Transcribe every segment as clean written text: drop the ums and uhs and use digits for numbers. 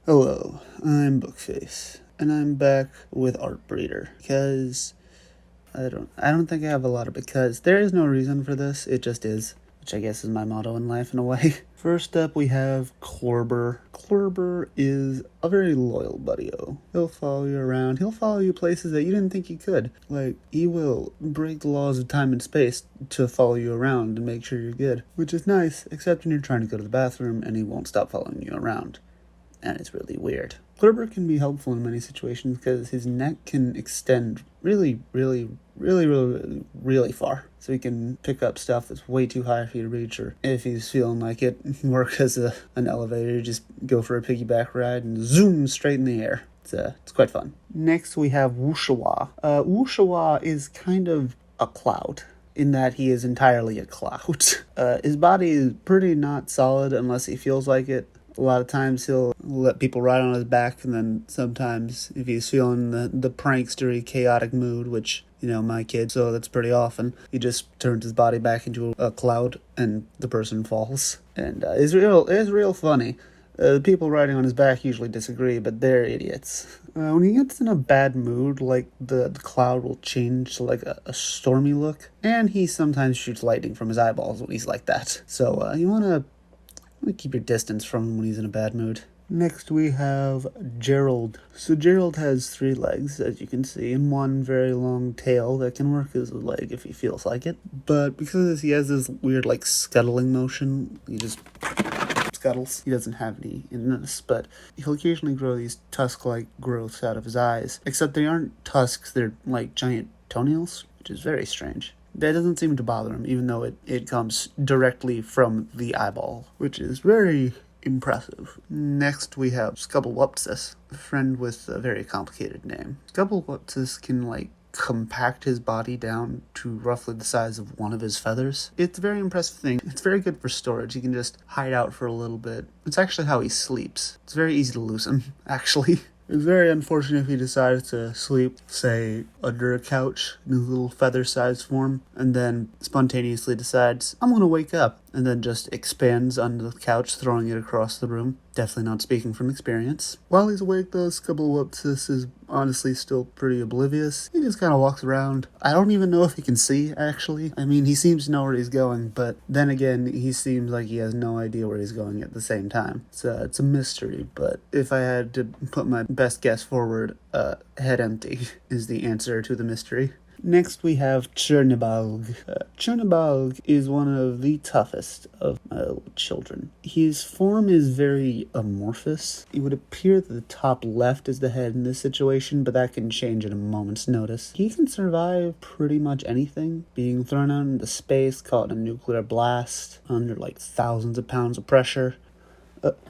Hello, I'm Bookface, and I'm back with Artbreeder because I don't think I have a lot of because. There is no reason for this, it just is, which I guess is my motto in life in a way. First up, we have Clorber. Clorber is a very loyal buddy-o. He'll follow you around. He'll follow you places that you didn't think he could. Like, he will break the laws of time and space to follow you around and make sure you're good. Which is nice, except when you're trying to go to the bathroom and he won't stop following you around. And it's really weird. Clorber can be helpful in many situations because his neck can extend really far. So he can pick up stuff that's way too high for you to reach, or if he's feeling like it, work as an elevator, just go for a piggyback ride and zoom straight in the air. It's quite fun. Next we have Wushawa. Wushawa is kind of a cloud, in that he is entirely a cloud. His body is pretty not solid unless he feels like it. A lot of times he'll let people ride on his back, and then sometimes if he's feeling the prankstery, chaotic mood, which, my kid, so that's pretty often, he just turns his body back into a cloud and the person falls. And it's real funny. The people riding on his back usually disagree, but they're idiots. When he gets in a bad mood, like the cloud will change to like a stormy look, and he sometimes shoots lightning from his eyeballs when he's like that. So you want to keep your distance from him when he's in a bad mood. Next we have Gerald. So Gerald has 3 legs, as you can see, and one very long tail that can work as a leg if he feels like it. But because he has this weird, scuttling motion, he just scuttles. He doesn't have any in this, but he'll occasionally grow these tusk-like growths out of his eyes. Except they aren't tusks, they're like giant toenails, which is very strange. That doesn't seem to bother him, even though it comes directly from the eyeball, which is very impressive. Next, we have Scubbleupsis, a friend with a very complicated name. Scubbleupsis can, compact his body down to roughly the size of one of his feathers. It's a very impressive thing. It's very good for storage. He can just hide out for a little bit. It's actually how he sleeps. It's very easy to lose him, actually. It's very unfortunate if he decides to sleep, say, under a couch in his little feather-sized form, and then spontaneously decides, I'm gonna wake up, and then just expands under the couch, throwing it across the room. Definitely not speaking from experience. While he's awake, though, Scubbleupsis is honestly still pretty oblivious. He just kind of walks around. I don't even know if he can see, actually. I mean, he seems to know where he's going, but then again, he seems like he has no idea where he's going at the same time. It's a mystery, but if I had to put my best guess forward, head empty is the answer to the mystery. Next we have Chernobog. Chernobog is one of the toughest of my little children. His form is very amorphous. It would appear that the top left is the head in this situation, but that can change at a moment's notice. He can survive pretty much anything, being thrown out into space, caught in a nuclear blast, under thousands of pounds of pressure.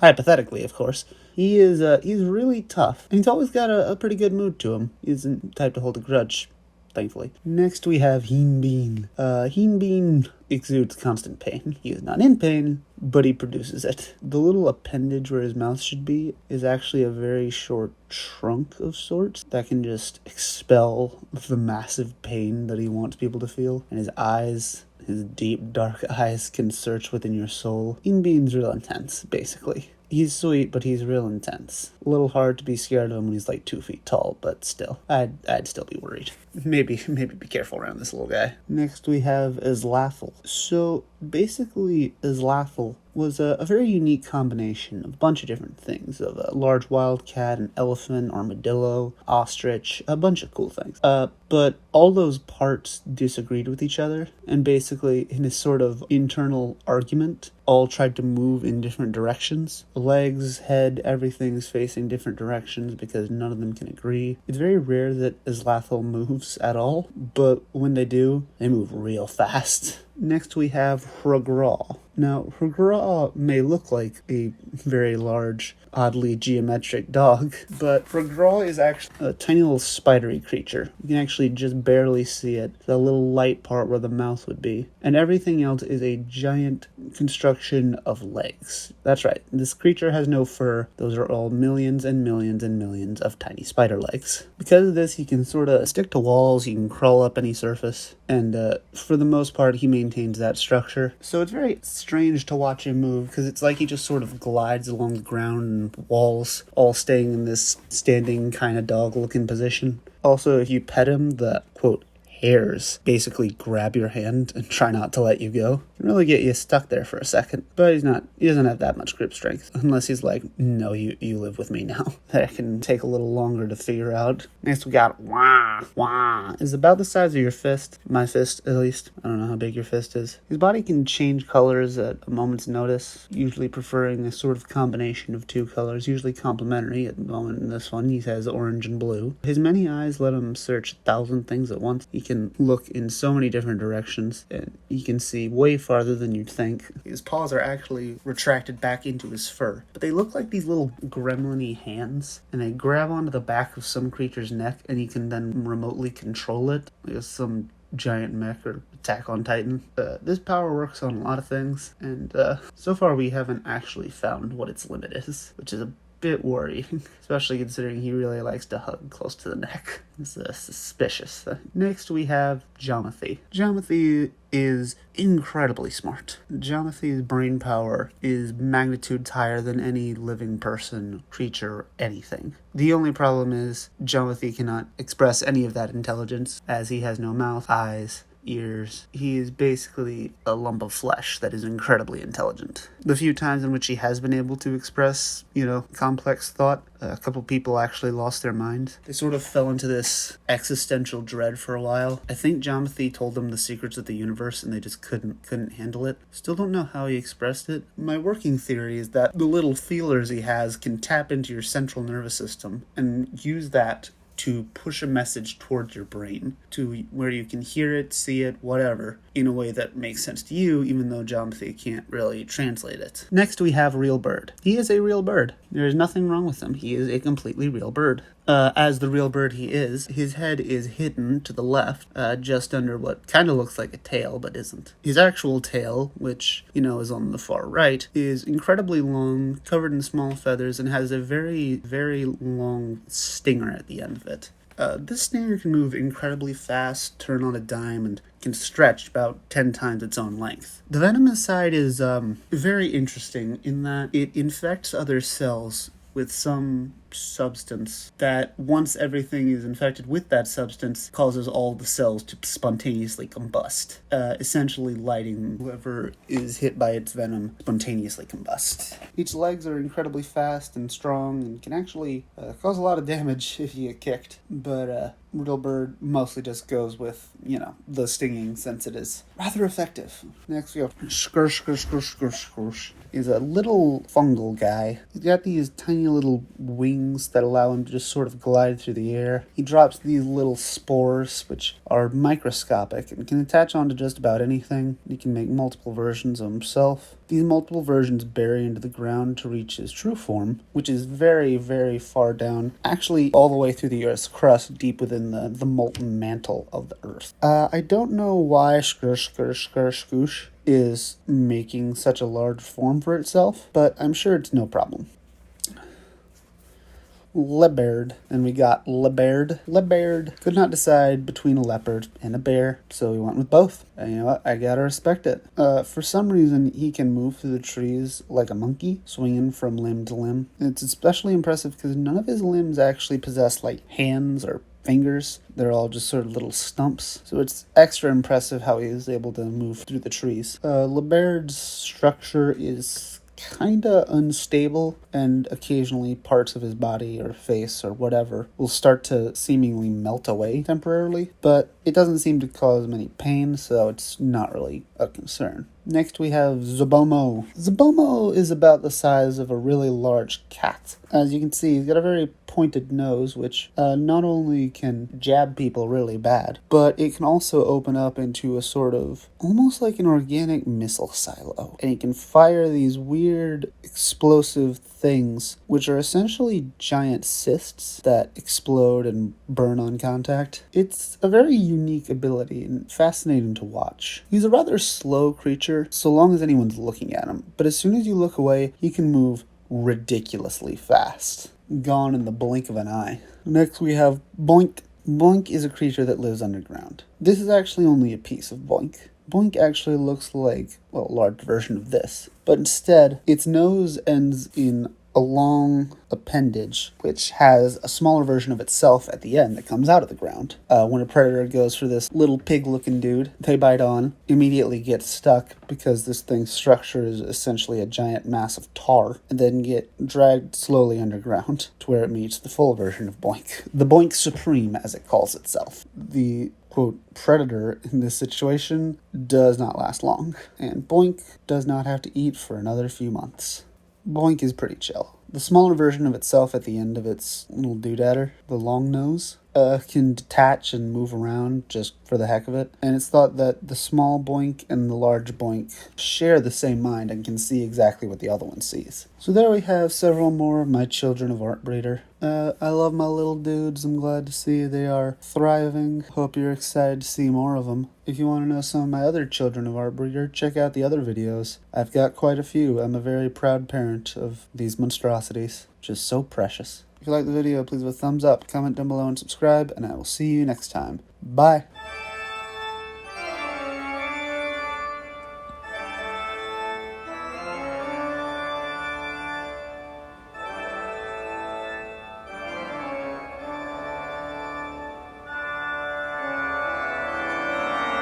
Hypothetically, of course. He's really tough, and he's always got a pretty good mood to him. He isn't the type to hold a grudge, thankfully. Next we have Heenbean. Heenbean exudes constant pain. He is not in pain, but he produces it. The little appendage where his mouth should be is actually a very short trunk of sorts that can just expel the massive pain that he wants people to feel. And his eyes, his deep, dark eyes, can search within your soul. Heenbean's real intense, basically. He's sweet, but he's real intense. A little hard to be scared of him when he's 2 feet tall, but still, I'd still be worried. Maybe be careful around this little guy. Next we have Islathel. So basically, Islathel was a very unique combination of a bunch of different things, of a large wildcat, an elephant, armadillo, ostrich, a bunch of cool things. But all those parts disagreed with each other, and basically, in a sort of internal argument, all tried to move in different directions. Legs, head, everything's facing different directions because none of them can agree. It's very rare that Islathel moves at all, but when they do, they move real fast. Next we have Hragraw. Now, Hragraw may look like a very large, oddly geometric dog, but Hragraw is actually a tiny little spidery creature. You can actually just barely see it, the little light part where the mouth would be. And everything else is a giant construction of legs. That's right, this creature has no fur. Those are all millions and millions and millions of tiny spider legs. Because of this, he can sort of stick to walls, he can crawl up any surface, and for the most part, he maintains that structure. So it's very strange to watch him move, because it's like he just sort of glides along the ground and walls, all staying in this standing kind of dog-looking position. Also, if you pet him, the, quote, hairs basically grab your hand and try not to let you go. Can really get you stuck there for a second. But he doesn't have that much grip strength. Unless he's like, no, you live with me now. That can take a little longer to figure out. Next we got Wah. Wah is about the size of your fist. My fist, at least. I don't know how big your fist is. His body can change colors at a moment's notice, usually preferring a sort of combination of two colors, usually complementary. At the moment in this one, he has orange and blue. His many eyes let him search 1,000 things at once. He can look in so many different directions, and he can see way farther than you'd think. His paws are actually retracted back into his fur, but they look like these little gremlin-y hands, and they grab onto the back of some creature's neck, and he can then remotely control it, like some giant mech or Attack on Titan. This power works on a lot of things, and so far we haven't actually found what its limit is, which is a bit worrying, especially considering he really likes to hug close to the neck. It's suspicious. Next we have Geomethy. Geomethy is incredibly smart. Geomethy's brain power is magnitudes higher than any living person, creature, anything. The only problem is Geomethy cannot express any of that intelligence, as he has no mouth, eyes, ears. He is basically a lump of flesh that is incredibly intelligent. The few times in which he has been able to express, complex thought, a couple people actually lost their minds. They sort of fell into this existential dread for a while. I think Geomethy told them the secrets of the universe and they just couldn't handle it. Still don't know how he expressed it. My working theory is that the little feelers he has can tap into your central nervous system and use that to push a message towards your brain, to where you can hear it, see it, whatever, in a way that makes sense to you, even though Geomethy can't really translate it. Next we have Real Bird. He is a real bird. There is nothing wrong with him. He is a completely real bird. As the real bird he is, his head is hidden to the left, just under what kind of looks like a tail, but isn't. His actual tail, which, is on the far right, is incredibly long, covered in small feathers, and has a very, very long stinger at the end of it. This stinger can move incredibly fast, turn on a dime, and can stretch about 10 times its own length. The venomous side is very interesting in that it infects other cells with some substance that, once everything is infected with that substance, causes all the cells to spontaneously combust, essentially lighting whoever is hit by its venom spontaneously combust. Its legs are incredibly fast and strong and can actually cause a lot of damage if you get kicked, but Real Bird mostly just goes with, the stinging, since it is rather effective. Next we have Skursh. He's a little fungal guy. He's got these tiny little wings that allow him to just sort of glide through the air. He drops these little spores, which are microscopic and can attach onto just about anything. He can make multiple versions of himself. These multiple versions bury into the ground to reach his true form, which is very, very far down, actually all the way through the Earth's crust, deep within the molten mantle of the Earth. I don't know why Skursh is making such a large form for itself, but I'm sure it's no problem. Leopard. And we got Leopard. Leopard could not decide between a leopard and a bear, so we went with both. And you know what? I gotta respect it. For some reason, he can move through the trees like a monkey, swinging from limb to limb. It's especially impressive because none of his limbs actually possess hands or fingers. They're all just sort of little stumps. So it's extra impressive how he is able to move through the trees. Leopard's structure is kinda unstable, and occasionally parts of his body or face or whatever will start to seemingly melt away temporarily, but it doesn't seem to cause many pain, so it's not really a concern. Next we have Zobomo. Zobomo is about the size of a really large cat. As you can see, he's got a very pointed nose, which not only can jab people really bad, but it can also open up into a sort of, almost like an organic missile silo. And he can fire these weird explosive things, which are essentially giant cysts that explode and burn on contact. It's a very unique ability and fascinating to watch. He's a rather slow creature, so long as anyone's looking at him, but as soon as you look away, he can move ridiculously fast. Gone in the blink of an eye. Next we have Boink. Boink is a creature that lives underground. This is actually only a piece of Boink. Boink actually looks like, well, a large version of this, but instead, its nose ends in a long appendage, which has a smaller version of itself at the end that comes out of the ground. When a predator goes for this little pig-looking dude, they bite on, immediately get stuck because this thing's structure is essentially a giant mass of tar, and then get dragged slowly underground to where it meets the full version of Boink. The Boink Supreme, as it calls itself. The quote, predator in this situation does not last long, and Boink does not have to eat for another few months. Boink is pretty chill. The smaller version of itself at the end of its little doodader, the long nose, can detach and move around just for the heck of it. And it's thought that the small Boink and the large Boink share the same mind and can see exactly what the other one sees. So there we have several more of my children of Artbreeder. I love my little dudes. I'm glad to see they are thriving. Hope you're excited to see more of them. If you want to know some of my other children of Artbreeder, check out the other videos. I've got quite a few. I'm a very proud parent of these monstrosities. Just so precious. If you like the video, please give a thumbs up, comment down below, and subscribe, and I will see you next time. Bye!